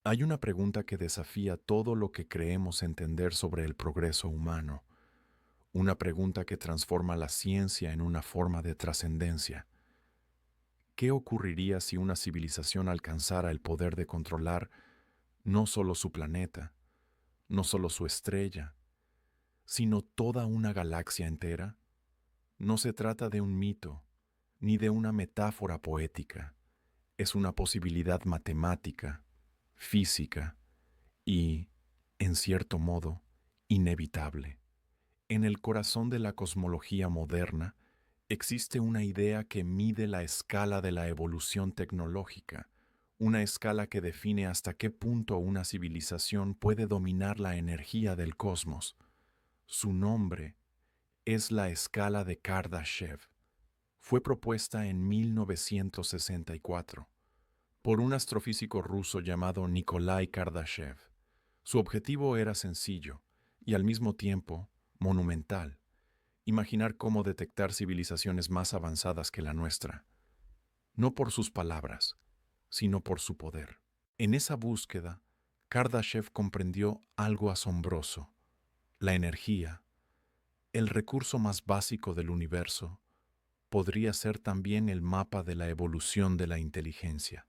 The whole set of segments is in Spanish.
Hay una pregunta que desafía todo lo que creemos entender sobre el progreso humano, una pregunta que transforma la ciencia en una forma de trascendencia. ¿Qué ocurriría si una civilización alcanzara el poder de controlar no solo su planeta, no solo su estrella, sino toda una galaxia entera? No se trata de un mito, ni de una metáfora poética. Es una posibilidad matemática, física y, en cierto modo, inevitable. En el corazón de la cosmología moderna existe una idea que mide la escala de la evolución tecnológica, una escala que define hasta qué punto una civilización puede dominar la energía del cosmos. Su nombre es la escala de Kardashev. Fue propuesta en 1964 por un astrofísico ruso llamado Nikolai Kardashev. Su objetivo era sencillo y al mismo tiempo monumental: imaginar cómo detectar civilizaciones más avanzadas que la nuestra, no por sus palabras, sino por su poder. En esa búsqueda, Kardashev comprendió algo asombroso: la energía, el recurso más básico del universo, podría ser también el mapa de la evolución de la inteligencia.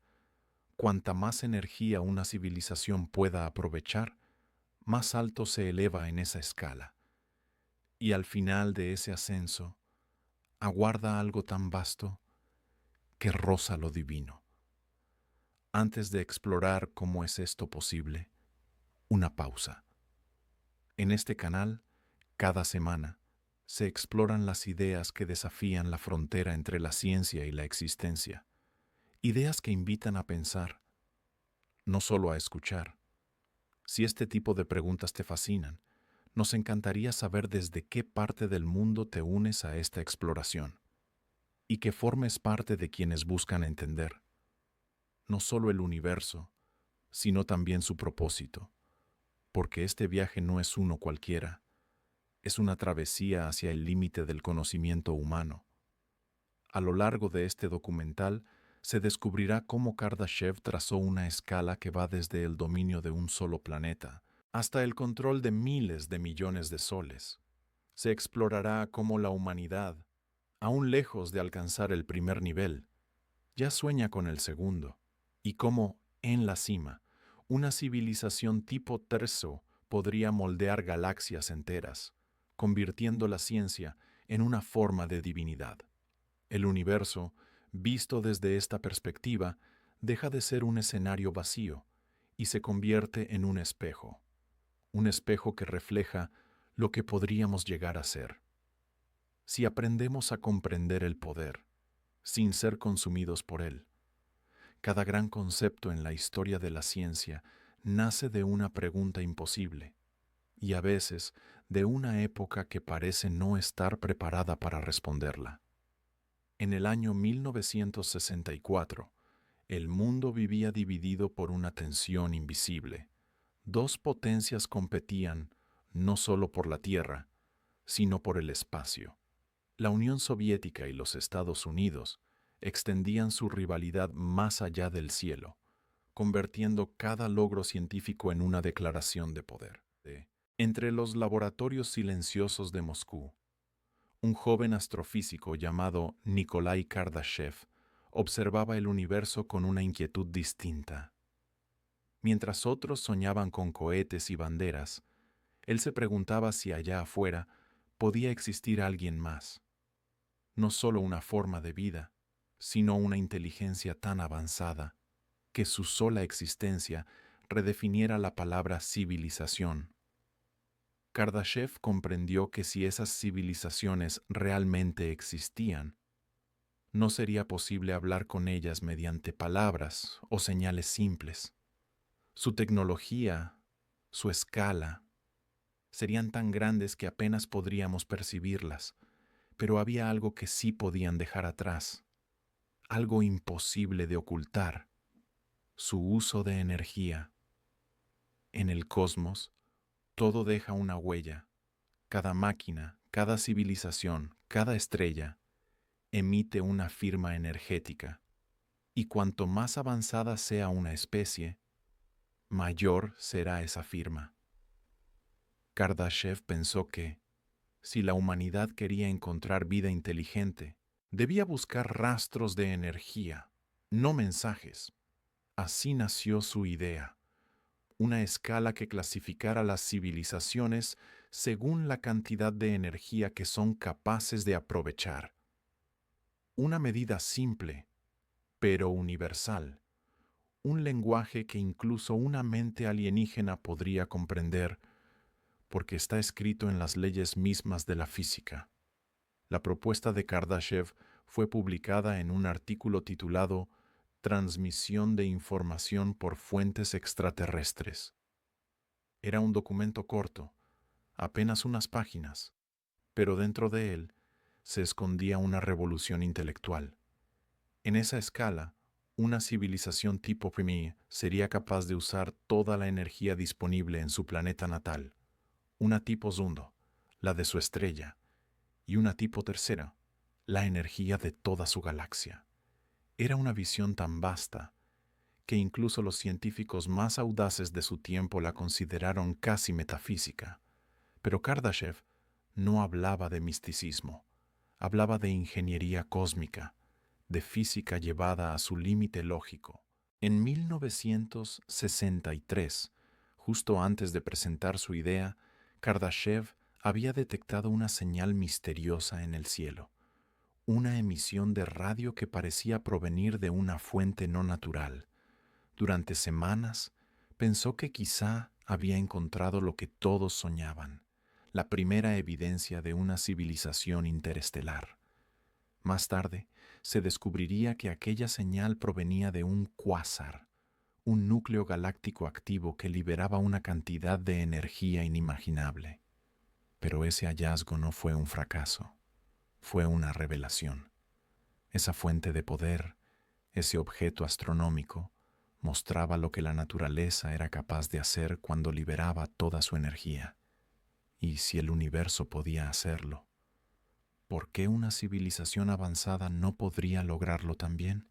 Cuanta más energía una civilización pueda aprovechar, más alto se eleva en esa escala. Y al final de ese ascenso, aguarda algo tan vasto que roza lo divino. Antes de explorar cómo es esto posible, una pausa. En este canal, cada semana, se exploran las ideas que desafían la frontera entre la ciencia y la existencia. Ideas que invitan a pensar, no solo a escuchar. Si este tipo de preguntas te fascinan, nos encantaría saber desde qué parte del mundo te unes a esta exploración y que formes parte de quienes buscan entender no solo el universo, sino también su propósito, porque este viaje no es uno cualquiera, es una travesía hacia el límite del conocimiento humano. A lo largo de este documental se descubrirá cómo Kardashev trazó una escala que va desde el dominio de un solo planeta hasta el control de miles de millones de soles. Se explorará cómo la humanidad, aún lejos de alcanzar el primer nivel, ya sueña con el segundo, y cómo, en la cima, una civilización tipo terzo podría moldear galaxias enteras, convirtiendo la ciencia en una forma de divinidad. El universo, visto desde esta perspectiva, deja de ser un escenario vacío y se convierte en un espejo que refleja lo que podríamos llegar a ser. Si aprendemos a comprender el poder, sin ser consumidos por él. Cada gran concepto en la historia de la ciencia nace de una pregunta imposible, y a veces de una época que parece no estar preparada para responderla. En el año 1964, el mundo vivía dividido por una tensión invisible. Dos potencias competían no solo por la Tierra, sino por el espacio. La Unión Soviética y los Estados Unidos extendían su rivalidad más allá del cielo, convirtiendo cada logro científico en una declaración de poder. Entre los laboratorios silenciosos de Moscú, un joven astrofísico llamado Nikolai Kardashev observaba el universo con una inquietud distinta. Mientras otros soñaban con cohetes y banderas, él se preguntaba si allá afuera podía existir alguien más. No solo una forma de vida, sino una inteligencia tan avanzada que su sola existencia redefiniera la palabra civilización. Kardashev comprendió que si esas civilizaciones realmente existían, no sería posible hablar con ellas mediante palabras o señales simples. Su tecnología, su escala, serían tan grandes que apenas podríamos percibirlas, pero había algo que sí podían dejar atrás, algo imposible de ocultar: su uso de energía. En el cosmos, todo deja una huella. Cada máquina, cada civilización, cada estrella emite una firma energética. Y cuanto más avanzada sea una especie, mayor será esa firma. Kardashev pensó que, si la humanidad quería encontrar vida inteligente, debía buscar rastros de energía, no mensajes. Así nació su idea, una escala que clasificara las civilizaciones según la cantidad de energía que son capaces de aprovechar. Una medida simple, pero universal. Un lenguaje que incluso una mente alienígena podría comprender, porque está escrito en las leyes mismas de la física. La propuesta de Kardashev fue publicada en un artículo titulado Transmisión de información por fuentes extraterrestres. Era un documento corto, apenas unas páginas, pero dentro de él se escondía una revolución intelectual. En esa escala, una civilización tipo Pimi sería capaz de usar toda la energía disponible en su planeta natal, una tipo Zundo, la de su estrella, y una tipo tercera, la energía de toda su galaxia. Era una visión tan vasta que incluso los científicos más audaces de su tiempo la consideraron casi metafísica. Pero Kardashev no hablaba de misticismo, hablaba de ingeniería cósmica, de física llevada a su límite lógico. En 1963, justo antes de presentar su idea, Kardashev había detectado una señal misteriosa en el cielo, una emisión de radio que parecía provenir de una fuente no natural. Durante semanas, pensó que quizá había encontrado lo que todos soñaban, la primera evidencia de una civilización interestelar. Más tarde, se descubriría que aquella señal provenía de un cuásar, un núcleo galáctico activo que liberaba una cantidad de energía inimaginable. Pero ese hallazgo no fue un fracaso, fue una revelación. Esa fuente de poder, ese objeto astronómico, mostraba lo que la naturaleza era capaz de hacer cuando liberaba toda su energía. Y si el universo podía hacerlo, ¿por qué una civilización avanzada no podría lograrlo también?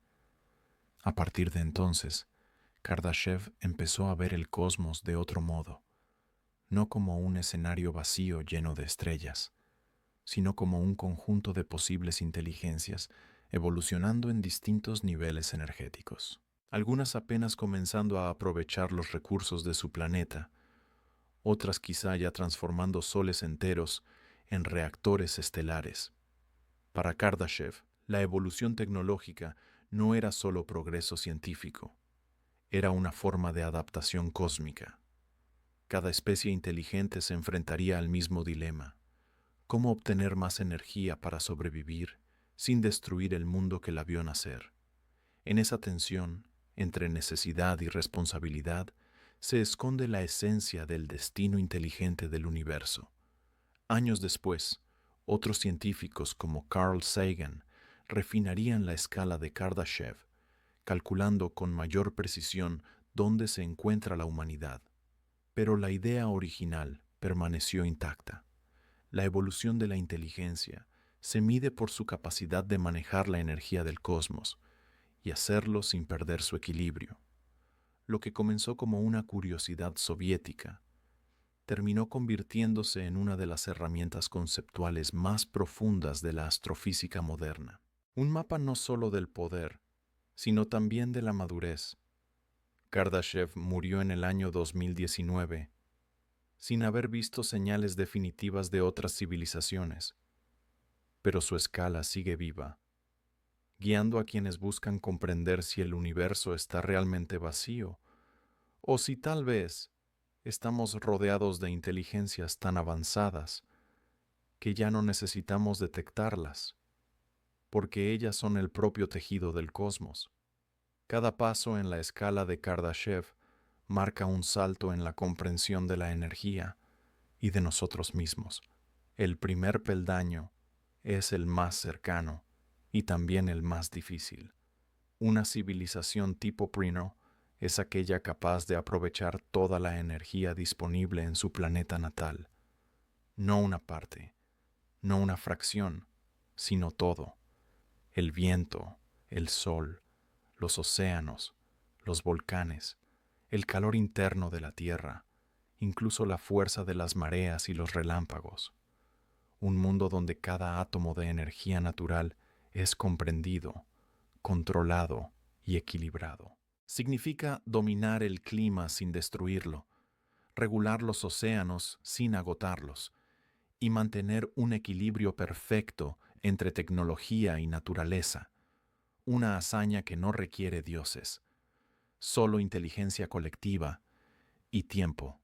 A partir de entonces, Kardashev empezó a ver el cosmos de otro modo, no como un escenario vacío lleno de estrellas, sino como un conjunto de posibles inteligencias evolucionando en distintos niveles energéticos. Algunas apenas comenzando a aprovechar los recursos de su planeta, otras quizá ya transformando soles enteros en reactores estelares. Para Kardashev, la evolución tecnológica no era solo progreso científico, era una forma de adaptación cósmica. Cada especie inteligente se enfrentaría al mismo dilema: ¿cómo obtener más energía para sobrevivir sin destruir el mundo que la vio nacer? En esa tensión entre necesidad y responsabilidad se esconde la esencia del destino inteligente del universo. Años después, otros científicos como Carl Sagan refinarían la escala de Kardashev, calculando con mayor precisión dónde se encuentra la humanidad. Pero la idea original permaneció intacta. La evolución de la inteligencia se mide por su capacidad de manejar la energía del cosmos y hacerlo sin perder su equilibrio. Lo que comenzó como una curiosidad soviética terminó convirtiéndose en una de las herramientas conceptuales más profundas de la astrofísica moderna. Un mapa no solo del poder, sino también de la madurez. Kardashev murió en el año 2019, sin haber visto señales definitivas de otras civilizaciones, pero su escala sigue viva, guiando a quienes buscan comprender si el universo está realmente vacío, o si tal vez estamos rodeados de inteligencias tan avanzadas que ya no necesitamos detectarlas, porque ellas son el propio tejido del cosmos. Cada paso en la escala de Kardashev marca un salto en la comprensión de la energía y de nosotros mismos. El primer peldaño es el más cercano y también el más difícil. Una civilización tipo Prino es aquella capaz de aprovechar toda la energía disponible en su planeta natal. No una parte, no una fracción, sino todo. El viento, el sol, los océanos, los volcanes, el calor interno de la Tierra, incluso la fuerza de las mareas y los relámpagos. Un mundo donde cada átomo de energía natural es comprendido, controlado y equilibrado. Significa dominar el clima sin destruirlo, regular los océanos sin agotarlos y mantener un equilibrio perfecto entre tecnología y naturaleza, una hazaña que no requiere dioses, solo inteligencia colectiva y tiempo.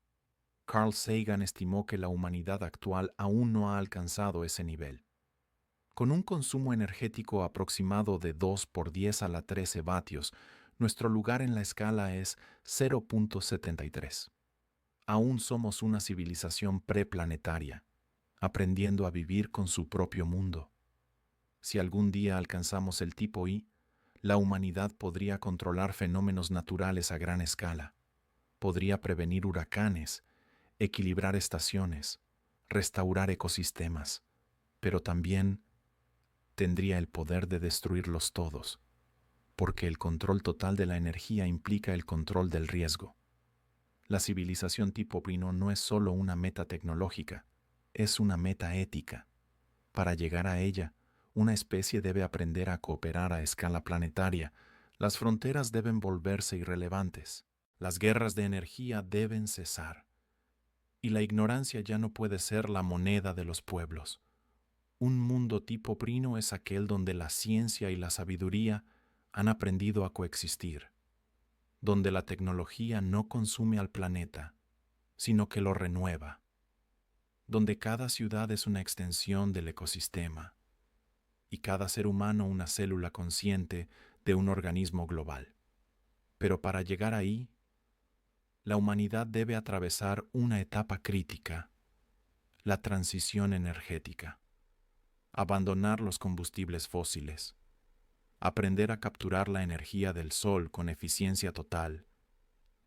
Carl Sagan estimó que la humanidad actual aún no ha alcanzado ese nivel. Con un consumo energético aproximado de 2 por 10 a la 13 vatios, nuestro lugar en la escala es 0.73. Aún somos una civilización preplanetaria, aprendiendo a vivir con su propio mundo. Si algún día alcanzamos el tipo I, la humanidad podría controlar fenómenos naturales a gran escala, podría prevenir huracanes, equilibrar estaciones, restaurar ecosistemas, pero también tendría el poder de destruirlos todos, porque el control total de la energía implica el control del riesgo. La civilización tipo Pino no es solo una meta tecnológica, es una meta ética. Para llegar a ella, una especie debe aprender a cooperar a escala planetaria. Las fronteras deben volverse irrelevantes. Las guerras de energía deben cesar. Y la ignorancia ya no puede ser la moneda de los pueblos. Un mundo tipo Prino es aquel donde la ciencia y la sabiduría han aprendido a coexistir, donde la tecnología no consume al planeta, sino que lo renueva, donde cada ciudad es una extensión del ecosistema y cada ser humano una célula consciente de un organismo global. Pero para llegar ahí, la humanidad debe atravesar una etapa crítica, la transición energética, abandonar los combustibles fósiles, aprender a capturar la energía del sol con eficiencia total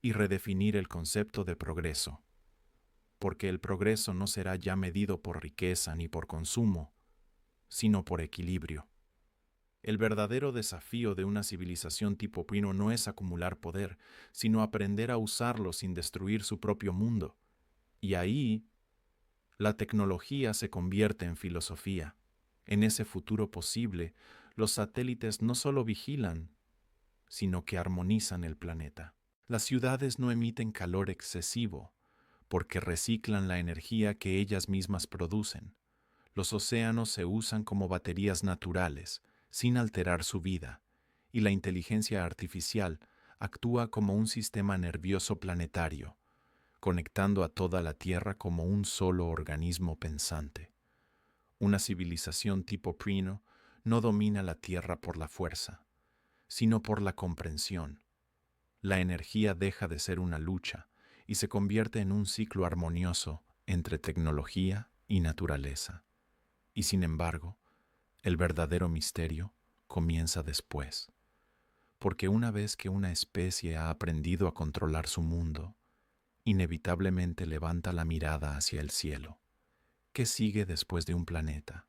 y redefinir el concepto de progreso, porque el progreso no será ya medido por riqueza ni por consumo, sino por equilibrio. El verdadero desafío de una civilización tipo Pino no es acumular poder, sino aprender a usarlo sin destruir su propio mundo. Y ahí, la tecnología se convierte en filosofía. En ese futuro posible, los satélites no solo vigilan, sino que armonizan el planeta. Las ciudades no emiten calor excesivo, porque reciclan la energía que ellas mismas producen. Los océanos se usan como baterías naturales, sin alterar su vida, y la inteligencia artificial actúa como un sistema nervioso planetario, conectando a toda la Tierra como un solo organismo pensante. Una civilización tipo Prino no domina la Tierra por la fuerza, sino por la comprensión. La energía deja de ser una lucha y se convierte en un ciclo armonioso entre tecnología y naturaleza. Y sin embargo, el verdadero misterio comienza después, porque una vez que una especie ha aprendido a controlar su mundo, inevitablemente levanta la mirada hacia el cielo. ¿Qué sigue después de un planeta?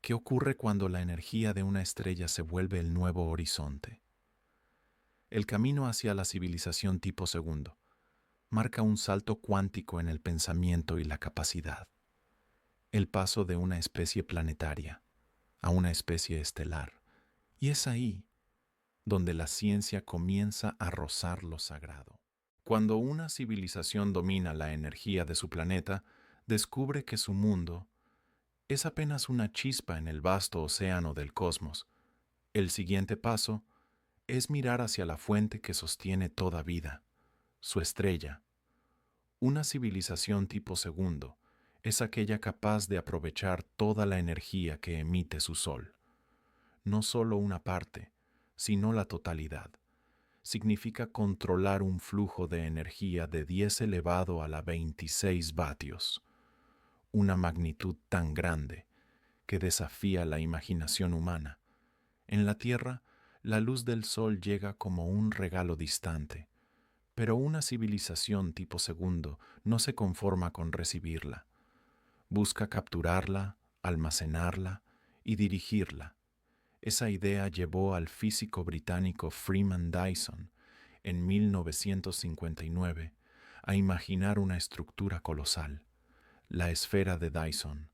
¿Qué ocurre cuando la energía de una estrella se vuelve el nuevo horizonte? El camino hacia la civilización tipo segundo marca un salto cuántico en el pensamiento y la capacidad. El paso de una especie planetaria a una especie estelar. Y es ahí donde la ciencia comienza a rozar lo sagrado. Cuando una civilización domina la energía de su planeta, descubre que su mundo es apenas una chispa en el vasto océano del cosmos. El siguiente paso es mirar hacia la fuente que sostiene toda vida, su estrella. Una civilización tipo segundo es aquella capaz de aprovechar toda la energía que emite su sol. No solo una parte, sino la totalidad. Significa controlar un flujo de energía de 10 elevado a la 26 vatios, una magnitud tan grande que desafía la imaginación humana. En la Tierra, la luz del sol llega como un regalo distante, pero una civilización tipo segundo no se conforma con recibirla. Busca capturarla, almacenarla y dirigirla. Esa idea llevó al físico británico Freeman Dyson, en 1959, a imaginar una estructura colosal, la esfera de Dyson,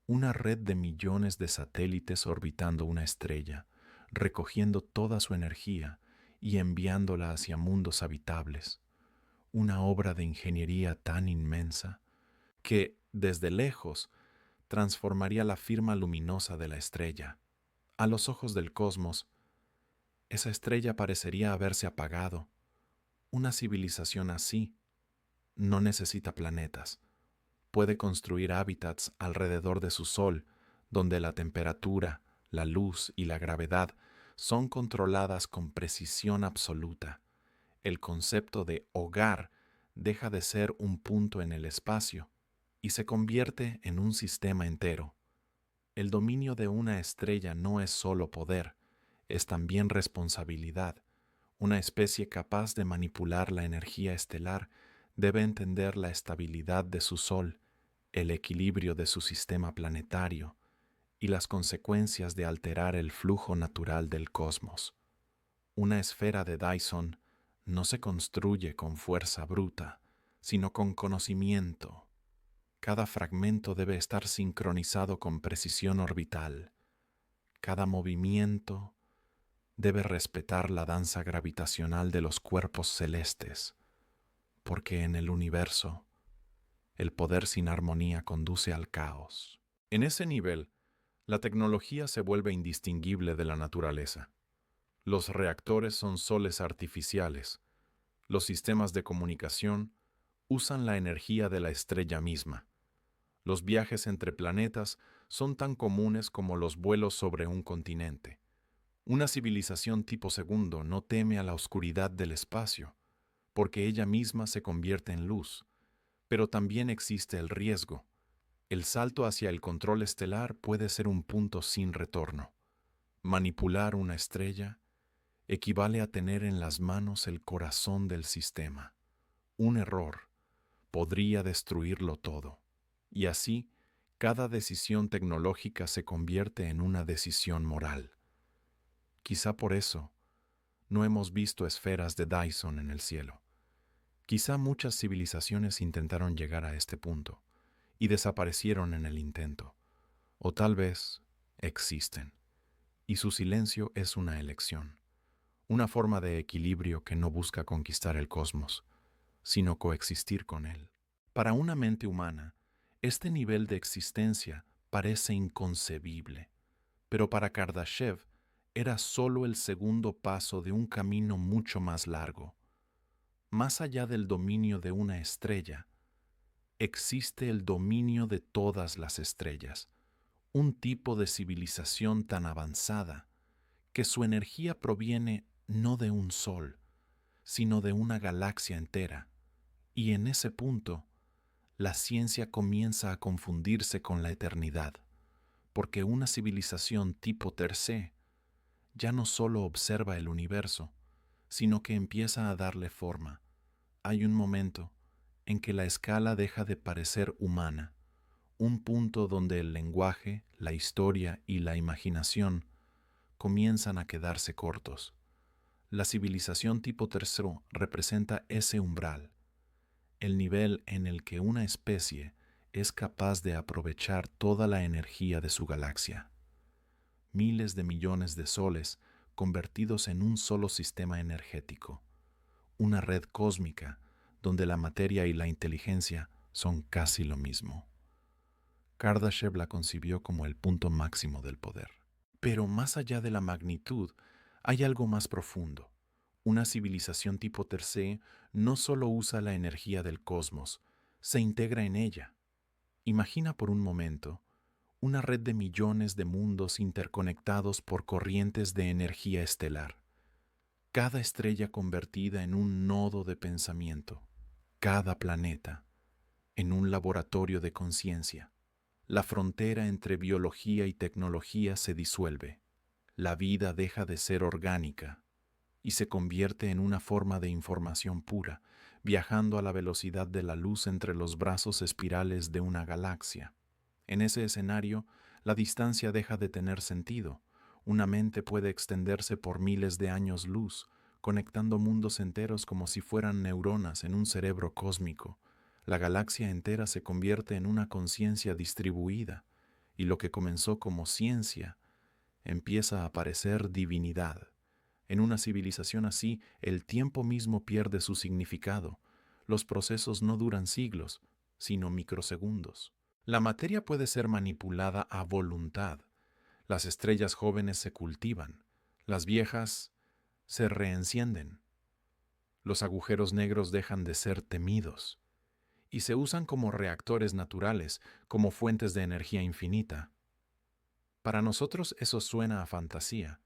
una red de millones de satélites orbitando una estrella, recogiendo toda su energía y enviándola hacia mundos habitables, una obra de ingeniería tan inmensa que, desde lejos, transformaría la firma luminosa de la estrella. A los ojos del cosmos, esa estrella parecería haberse apagado. Una civilización así no necesita planetas. Puede construir hábitats alrededor de su sol, donde la temperatura, la luz y la gravedad son controladas con precisión absoluta. El concepto de hogar deja de ser un punto en el espacio y se convierte en un sistema entero. El dominio de una estrella no es solo poder, es también responsabilidad. Una especie capaz de manipular la energía estelar debe entender la estabilidad de su Sol, el equilibrio de su sistema planetario y las consecuencias de alterar el flujo natural del cosmos. Una esfera de Dyson no se construye con fuerza bruta, sino con conocimiento. Cada fragmento debe estar sincronizado con precisión orbital. Cada movimiento debe respetar la danza gravitacional de los cuerpos celestes, porque en el universo, el poder sin armonía conduce al caos. En ese nivel, la tecnología se vuelve indistinguible de la naturaleza. Los reactores son soles artificiales. Los sistemas de comunicación usan la energía de la estrella misma. Los viajes entre planetas son tan comunes como los vuelos sobre un continente. Una civilización tipo segundo no teme a la oscuridad del espacio, porque ella misma se convierte en luz. Pero también existe el riesgo. El salto hacia el control estelar puede ser un punto sin retorno. Manipular una estrella equivale a tener en las manos el corazón del sistema. Un error podría destruirlo todo. Y así, cada decisión tecnológica se convierte en una decisión moral. Quizá por eso no hemos visto esferas de Dyson en el cielo. Quizá muchas civilizaciones intentaron llegar a este punto y desaparecieron en el intento. O tal vez existen, y su silencio es una elección, una forma de equilibrio que no busca conquistar el cosmos, sino coexistir con él. Para una mente humana, este nivel de existencia parece inconcebible, pero para Kardashev era solo el segundo paso de un camino mucho más largo. Más allá del dominio de una estrella, existe el dominio de todas las estrellas, un tipo de civilización tan avanzada que su energía proviene no de un sol, sino de una galaxia entera, y en ese punto, la ciencia comienza a confundirse con la eternidad, porque una civilización tipo tercé ya no solo observa el universo, sino que empieza a darle forma. Hay un momento en que la escala deja de parecer humana, un punto donde el lenguaje, la historia y la imaginación comienzan a quedarse cortos. La civilización tipo tercero representa ese umbral, el nivel en el que una especie es capaz de aprovechar toda la energía de su galaxia. Miles de millones de soles convertidos en un solo sistema energético, una red cósmica donde la materia y la inteligencia son casi lo mismo. Kardashev la concibió como el punto máximo del poder. Pero más allá de la magnitud, hay algo más profundo. Una civilización tipo tercé no solo usa la energía del cosmos, se integra en ella. Imagina por un momento una red de millones de mundos interconectados por corrientes de energía estelar. Cada estrella convertida en un nodo de pensamiento, cada planeta en un laboratorio de conciencia. La frontera entre biología y tecnología se disuelve. La vida deja de ser orgánica y se convierte en una forma de información pura, viajando a la velocidad de la luz entre los brazos espirales de una galaxia. En ese escenario, la distancia deja de tener sentido. Una mente puede extenderse por miles de años luz, conectando mundos enteros como si fueran neuronas en un cerebro cósmico. La galaxia entera se convierte en una conciencia distribuida, y lo que comenzó como ciencia empieza a parecer divinidad. En una civilización así, el tiempo mismo pierde su significado. Los procesos no duran siglos, sino microsegundos. La materia puede ser manipulada a voluntad. Las estrellas jóvenes se cultivan, las viejas se reencienden. Los agujeros negros dejan de ser temidos y se usan como reactores naturales, como fuentes de energía infinita. Para nosotros eso suena a fantasía,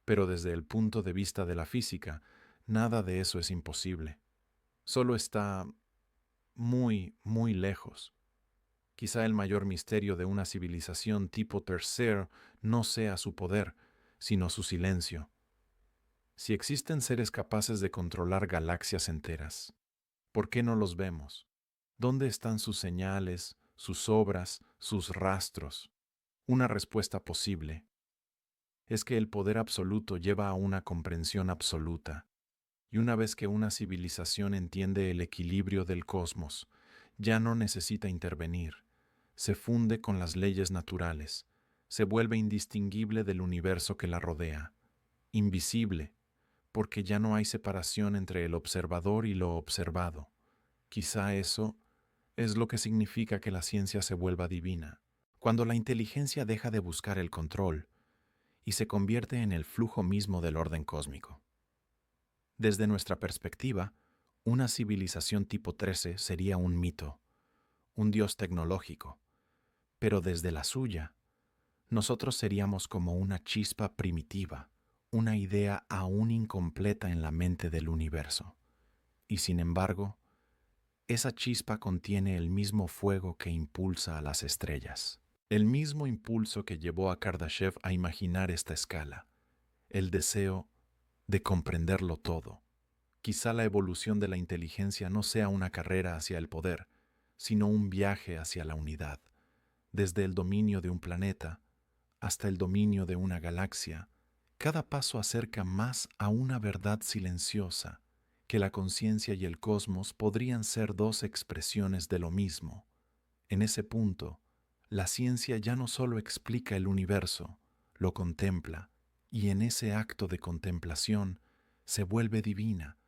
pero desde el punto de vista de la física, nada de eso es imposible. Solo está muy, muy lejos. Quizá el mayor misterio de una civilización tipo tercer no sea su poder, sino su silencio. Si existen seres capaces de controlar galaxias enteras, ¿por qué no los vemos? ¿Dónde están sus señales, sus obras, sus rastros? Una respuesta posible es que el poder absoluto lleva a una comprensión absoluta, y una vez que una civilización entiende el equilibrio del cosmos, ya no necesita intervenir, se funde con las leyes naturales, se vuelve indistinguible del universo que la rodea, invisible, porque ya no hay separación entre el observador y lo observado. Quizá eso es lo que significa que la ciencia se vuelva divina, cuando la inteligencia deja de buscar el control y se convierte en el flujo mismo del orden cósmico. Desde nuestra perspectiva, una civilización tipo 13 sería un mito, un dios tecnológico, pero desde la suya, nosotros seríamos como una chispa primitiva, una idea aún incompleta en la mente del universo. Y sin embargo, esa chispa contiene el mismo fuego que impulsa a las estrellas, el mismo impulso que llevó a Kardashev a imaginar esta escala, el deseo de comprenderlo todo. Quizá la evolución de la inteligencia no sea una carrera hacia el poder, sino un viaje hacia la unidad, desde el dominio de un planeta hasta el dominio de una galaxia. Cada paso acerca más a una verdad silenciosa, que la conciencia y el cosmos podrían ser dos expresiones de lo mismo. En ese punto, la ciencia ya no solo explica el universo, lo contempla, y en ese acto de contemplación se vuelve divina.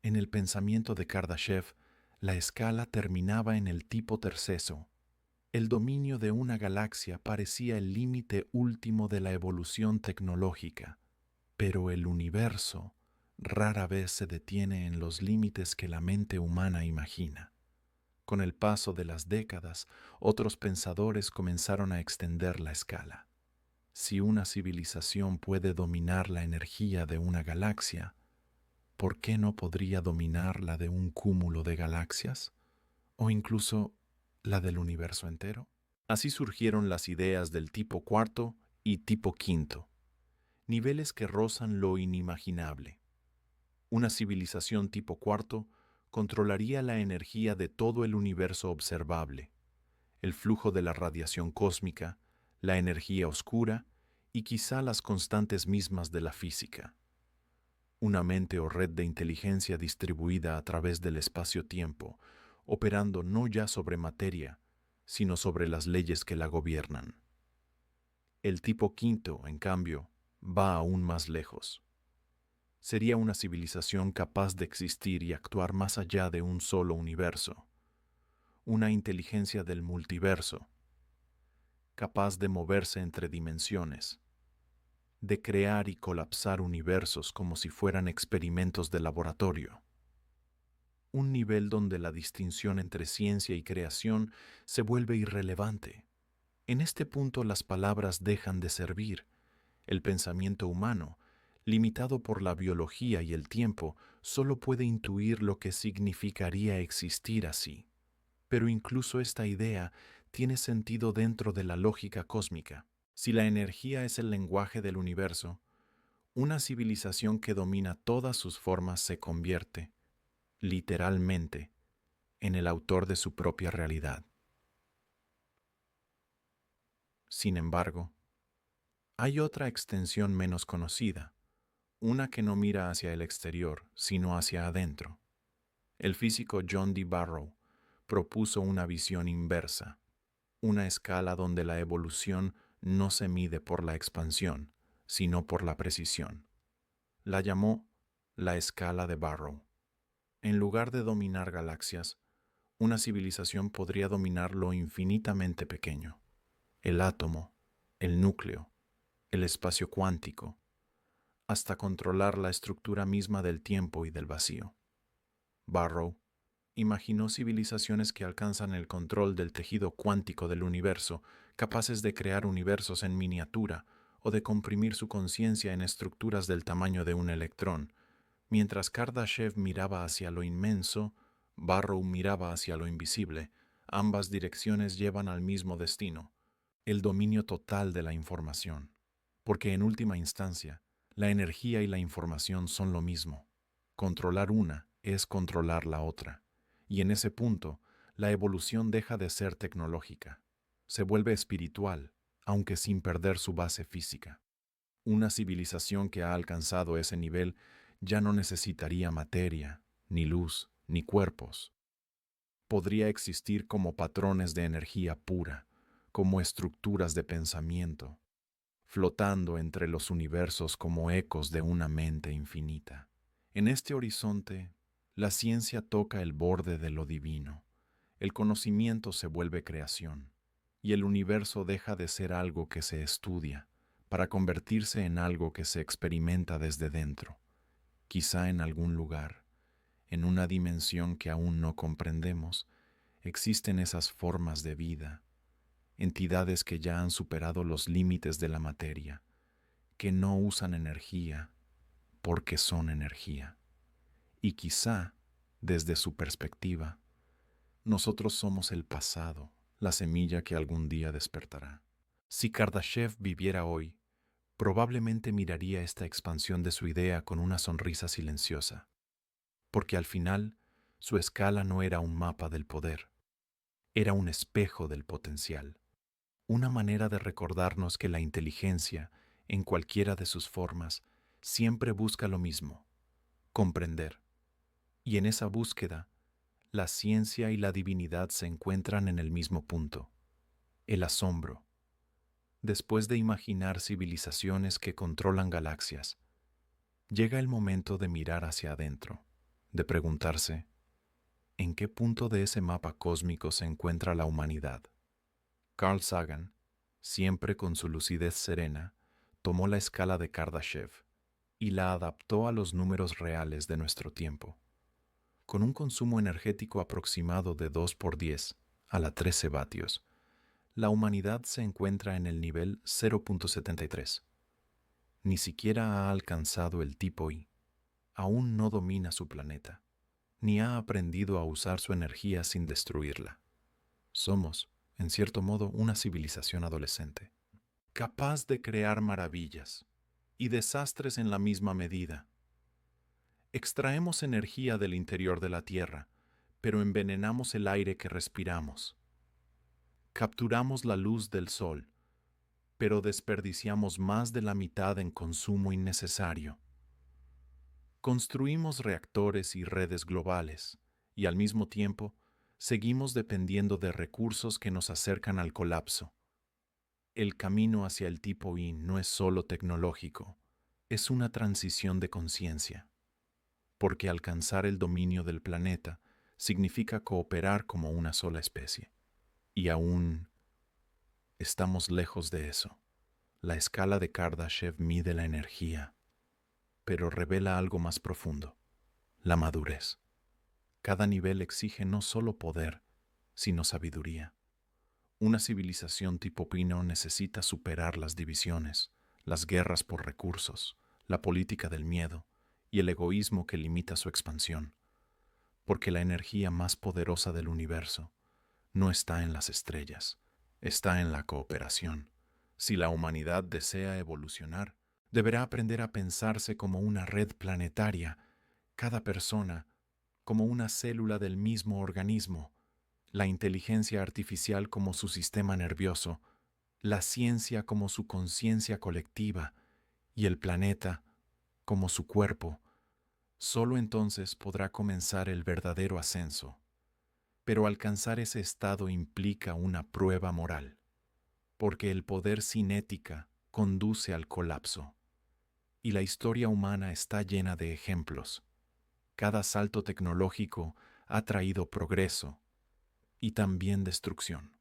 En el pensamiento de Kardashev, la escala terminaba en el tipo terceso. El dominio de una galaxia parecía el límite último de la evolución tecnológica, pero el universo rara vez se detiene en los límites que la mente humana imagina. Con el paso de las décadas, otros pensadores comenzaron a extender la escala. Si una civilización puede dominar la energía de una galaxia, ¿por qué no podría dominar la de un cúmulo de galaxias? ¿O incluso la del universo entero? Así surgieron las ideas del tipo cuarto y tipo quinto, niveles que rozan lo inimaginable. Una civilización tipo cuarto controlaría la energía de todo el universo observable, el flujo de la radiación cósmica, la energía oscura y quizá las constantes mismas de la física. Una mente o red de inteligencia distribuida a través del espacio-tiempo, operando no ya sobre materia, sino sobre las leyes que la gobiernan. El tipo quinto, en cambio, va aún más lejos. Sería una civilización capaz de existir y actuar más allá de un solo universo, una inteligencia del multiverso, capaz de moverse entre dimensiones, de crear y colapsar universos como si fueran experimentos de laboratorio. Un nivel donde la distinción entre ciencia y creación se vuelve irrelevante. En este punto las palabras dejan de servir. El pensamiento humano, limitado por la biología y el tiempo, solo puede intuir lo que significaría existir así. Pero incluso esta idea tiene sentido dentro de la lógica cósmica. Si la energía es el lenguaje del universo, una civilización que domina todas sus formas se convierte, literalmente, en el autor de su propia realidad. Sin embargo, hay otra extensión menos conocida, una que no mira hacia el exterior, sino hacia adentro. El físico John D. Barrow propuso una visión inversa, una escala donde la evolución no se mide por la expansión, sino por la precisión. La llamó la escala de Barrow. En lugar de dominar galaxias, una civilización podría dominar lo infinitamente pequeño, el átomo, el núcleo, el espacio cuántico, hasta controlar la estructura misma del tiempo y del vacío. Barrow imaginó civilizaciones que alcanzan el control del tejido cuántico del universo, capaces de crear universos en miniatura o de comprimir su conciencia en estructuras del tamaño de un electrón. Mientras Kardashev miraba hacia lo inmenso, Barrow miraba hacia lo invisible. Ambas direcciones llevan al mismo destino, el dominio total de la información. Porque en última instancia, la energía y la información son lo mismo. Controlar una es controlar la otra. Y en ese punto, la evolución deja de ser tecnológica. Se vuelve espiritual, aunque sin perder su base física. Una civilización que ha alcanzado ese nivel ya no necesitaría materia, ni luz, ni cuerpos. Podría existir como patrones de energía pura, como estructuras de pensamiento, flotando entre los universos como ecos de una mente infinita. En este horizonte, la ciencia toca el borde de lo divino, el conocimiento se vuelve creación, y el universo deja de ser algo que se estudia, para convertirse en algo que se experimenta desde dentro, quizá en algún lugar, en una dimensión que aún no comprendemos, existen esas formas de vida, entidades que ya han superado los límites de la materia, que no usan energía porque son energía. Y quizá, desde su perspectiva, nosotros somos el pasado, la semilla que algún día despertará. Si Kardashev viviera hoy, probablemente miraría esta expansión de su idea con una sonrisa silenciosa, porque al final su escala no era un mapa del poder, era un espejo del potencial, una manera de recordarnos que la inteligencia, en cualquiera de sus formas, siempre busca lo mismo, comprender. Y en esa búsqueda, la ciencia y la divinidad se encuentran en el mismo punto, el asombro. Después de imaginar civilizaciones que controlan galaxias, llega el momento de mirar hacia adentro, de preguntarse, ¿en qué punto de ese mapa cósmico se encuentra la humanidad? Carl Sagan, siempre con su lucidez serena, tomó la escala de Kardashev y la adaptó a los números reales de nuestro tiempo. Con un consumo energético aproximado de 2 por 10 a la 13 vatios, la humanidad se encuentra en el nivel 0.73. Ni siquiera ha alcanzado el tipo I. Aún no domina su planeta, ni ha aprendido a usar su energía sin destruirla. Somos, en cierto modo, una civilización adolescente, capaz de crear maravillas y desastres en la misma medida. Extraemos energía del interior de la Tierra, pero envenenamos el aire que respiramos. Capturamos la luz del sol, pero desperdiciamos más de la mitad en consumo innecesario. Construimos reactores y redes globales, y al mismo tiempo seguimos dependiendo de recursos que nos acercan al colapso. El camino hacia el tipo I no es solo tecnológico, es una transición de conciencia, porque alcanzar el dominio del planeta significa cooperar como una sola especie. Y aún estamos lejos de eso. La escala de Kardashev mide la energía, pero revela algo más profundo, la madurez. Cada nivel exige no solo poder, sino sabiduría. Una civilización tipo Pino necesita superar las divisiones, las guerras por recursos, la política del miedo y el egoísmo que limita su expansión, porque la energía más poderosa del universo no está en las estrellas, está en la cooperación. Si la humanidad desea evolucionar, deberá aprender a pensarse como una red planetaria, cada persona como una célula del mismo organismo, la inteligencia artificial como su sistema nervioso, la ciencia como su conciencia colectiva y el planeta como su cuerpo, solo entonces podrá comenzar el verdadero ascenso. Pero alcanzar ese estado implica una prueba moral, porque el poder sin ética conduce al colapso. Y la historia humana está llena de ejemplos. Cada salto tecnológico ha traído progreso y también destrucción.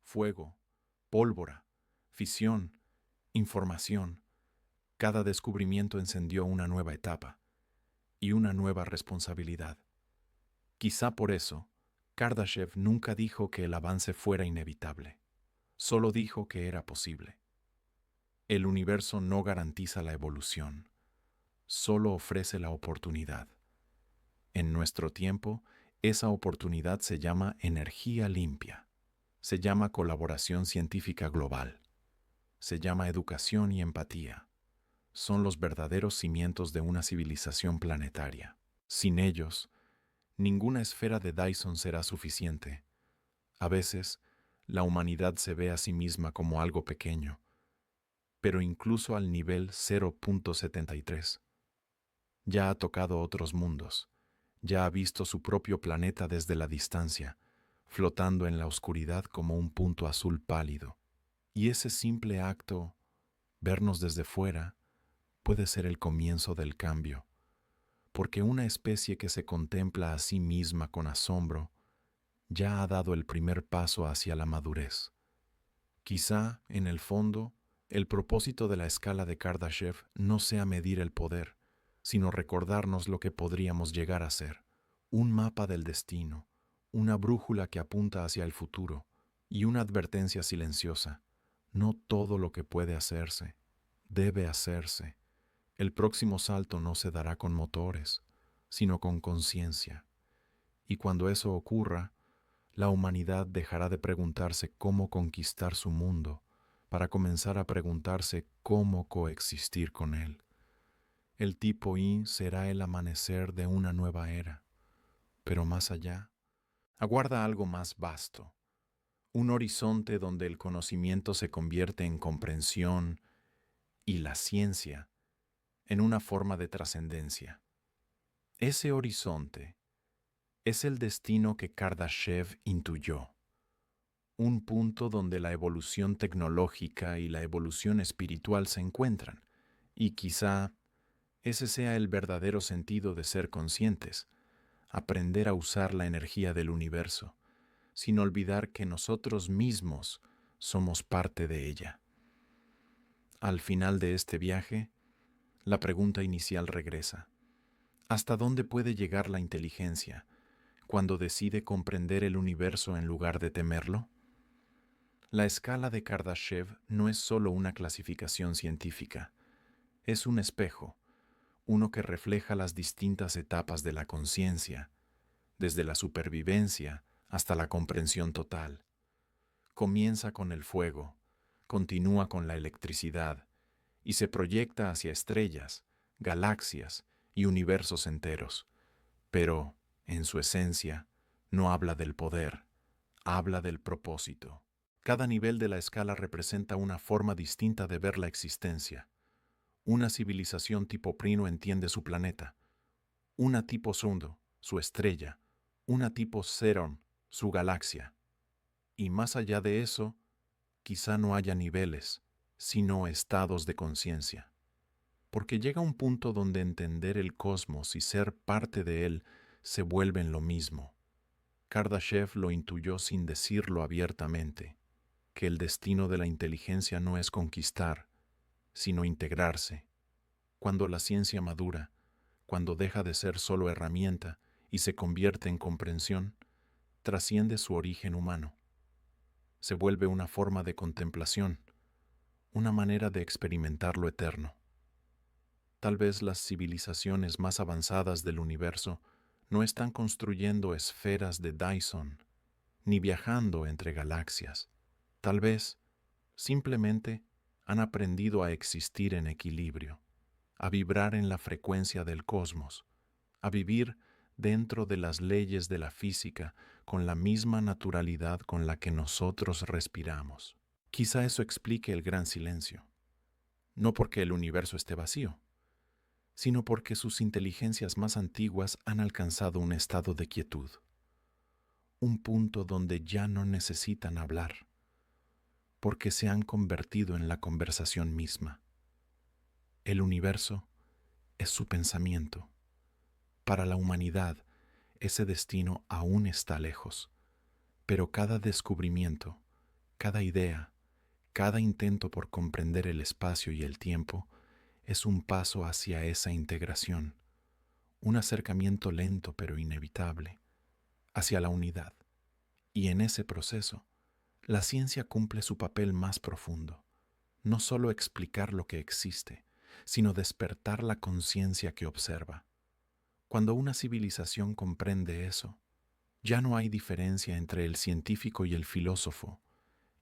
Fuego, pólvora, fisión, información. Cada descubrimiento encendió una nueva etapa y una nueva responsabilidad. Quizá por eso, Kardashev nunca dijo que el avance fuera inevitable. Solo dijo que era posible. El universo no garantiza la evolución, solo ofrece la oportunidad. En nuestro tiempo, esa oportunidad se llama energía limpia, se llama colaboración científica global, se llama educación y empatía. Son los verdaderos cimientos de una civilización planetaria. Sin ellos, ninguna esfera de Dyson será suficiente. A veces, la humanidad se ve a sí misma como algo pequeño, pero incluso al nivel 0.73. Ya ha tocado otros mundos, ya ha visto su propio planeta desde la distancia, flotando en la oscuridad como un punto azul pálido. Y ese simple acto, vernos desde fuera, puede ser el comienzo del cambio, porque una especie que se contempla a sí misma con asombro ya ha dado el primer paso hacia la madurez. Quizá, en el fondo, el propósito de la escala de Kardashev no sea medir el poder, sino recordarnos lo que podríamos llegar a ser: un mapa del destino, una brújula que apunta hacia el futuro y una advertencia silenciosa: no todo lo que puede hacerse, debe hacerse. El próximo salto no se dará con motores, sino con conciencia. Y cuando eso ocurra, la humanidad dejará de preguntarse cómo conquistar su mundo para comenzar a preguntarse cómo coexistir con él. El tipo I será el amanecer de una nueva era, pero más allá, aguarda algo más vasto, un horizonte donde el conocimiento se convierte en comprensión y la ciencia en una forma de trascendencia. Ese horizonte es el destino que Kardashev intuyó, un punto donde la evolución tecnológica y la evolución espiritual se encuentran, y quizá ese sea el verdadero sentido de ser conscientes: aprender a usar la energía del universo, sin olvidar que nosotros mismos somos parte de ella. Al final de este viaje, la pregunta inicial regresa: ¿hasta dónde puede llegar la inteligencia cuando decide comprender el universo en lugar de temerlo? La escala de Kardashev no es solo una clasificación científica, es un espejo, uno que refleja las distintas etapas de la conciencia, desde la supervivencia hasta la comprensión total. Comienza con el fuego, continúa con la electricidad y se proyecta hacia estrellas, galaxias y universos enteros. Pero, en su esencia, no habla del poder, habla del propósito. Cada nivel de la escala representa una forma distinta de ver la existencia. Una civilización tipo Prino entiende su planeta, una tipo Sundo, su estrella, una tipo Ceron, su galaxia. Y más allá de eso, quizá no haya niveles, sino estados de conciencia. Porque llega un punto donde entender el cosmos y ser parte de él se vuelven lo mismo. Kardashev lo intuyó sin decirlo abiertamente, que el destino de la inteligencia no es conquistar, sino integrarse. Cuando la ciencia madura, cuando deja de ser solo herramienta y se convierte en comprensión, trasciende su origen humano. Se vuelve una forma de contemplación, una manera de experimentar lo eterno. Tal vez las civilizaciones más avanzadas del universo no están construyendo esferas de Dyson, ni viajando entre galaxias. Tal vez, simplemente, han aprendido a existir en equilibrio, a vibrar en la frecuencia del cosmos, a vivir dentro de las leyes de la física con la misma naturalidad con la que nosotros respiramos. Quizá eso explique el gran silencio. No porque el universo esté vacío, sino porque sus inteligencias más antiguas han alcanzado un estado de quietud, un punto donde ya no necesitan hablar, porque se han convertido en la conversación misma. El universo es su pensamiento. Para la humanidad, ese destino aún está lejos, pero cada descubrimiento, cada idea, cada intento por comprender el espacio y el tiempo es un paso hacia esa integración, un acercamiento lento pero inevitable, hacia la unidad. Y en ese proceso, la ciencia cumple su papel más profundo, no solo explicar lo que existe, sino despertar la conciencia que observa. Cuando una civilización comprende eso, ya no hay diferencia entre el científico y el filósofo,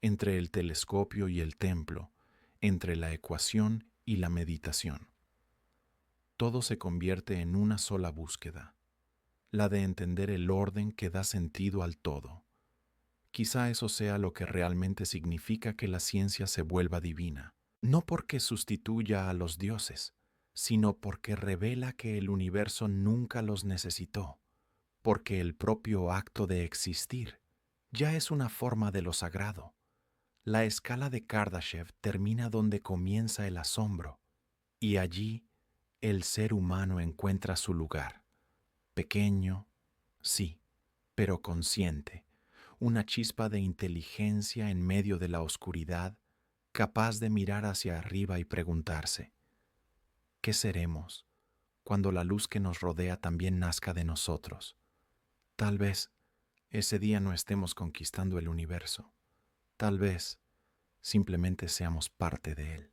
entre el telescopio y el templo, entre la ecuación y la meditación. Todo se convierte en una sola búsqueda, la de entender el orden que da sentido al todo. Quizá eso sea lo que realmente significa que la ciencia se vuelva divina, no porque sustituya a los dioses, sino porque revela que el universo nunca los necesitó, porque el propio acto de existir ya es una forma de lo sagrado. La escala de Kardashev termina donde comienza el asombro, y allí el ser humano encuentra su lugar, pequeño, sí, pero consciente, una chispa de inteligencia en medio de la oscuridad, capaz de mirar hacia arriba y preguntarse, ¿qué seremos cuando la luz que nos rodea también nazca de nosotros? Tal vez ese día no estemos conquistando el universo, tal vez simplemente seamos parte de él.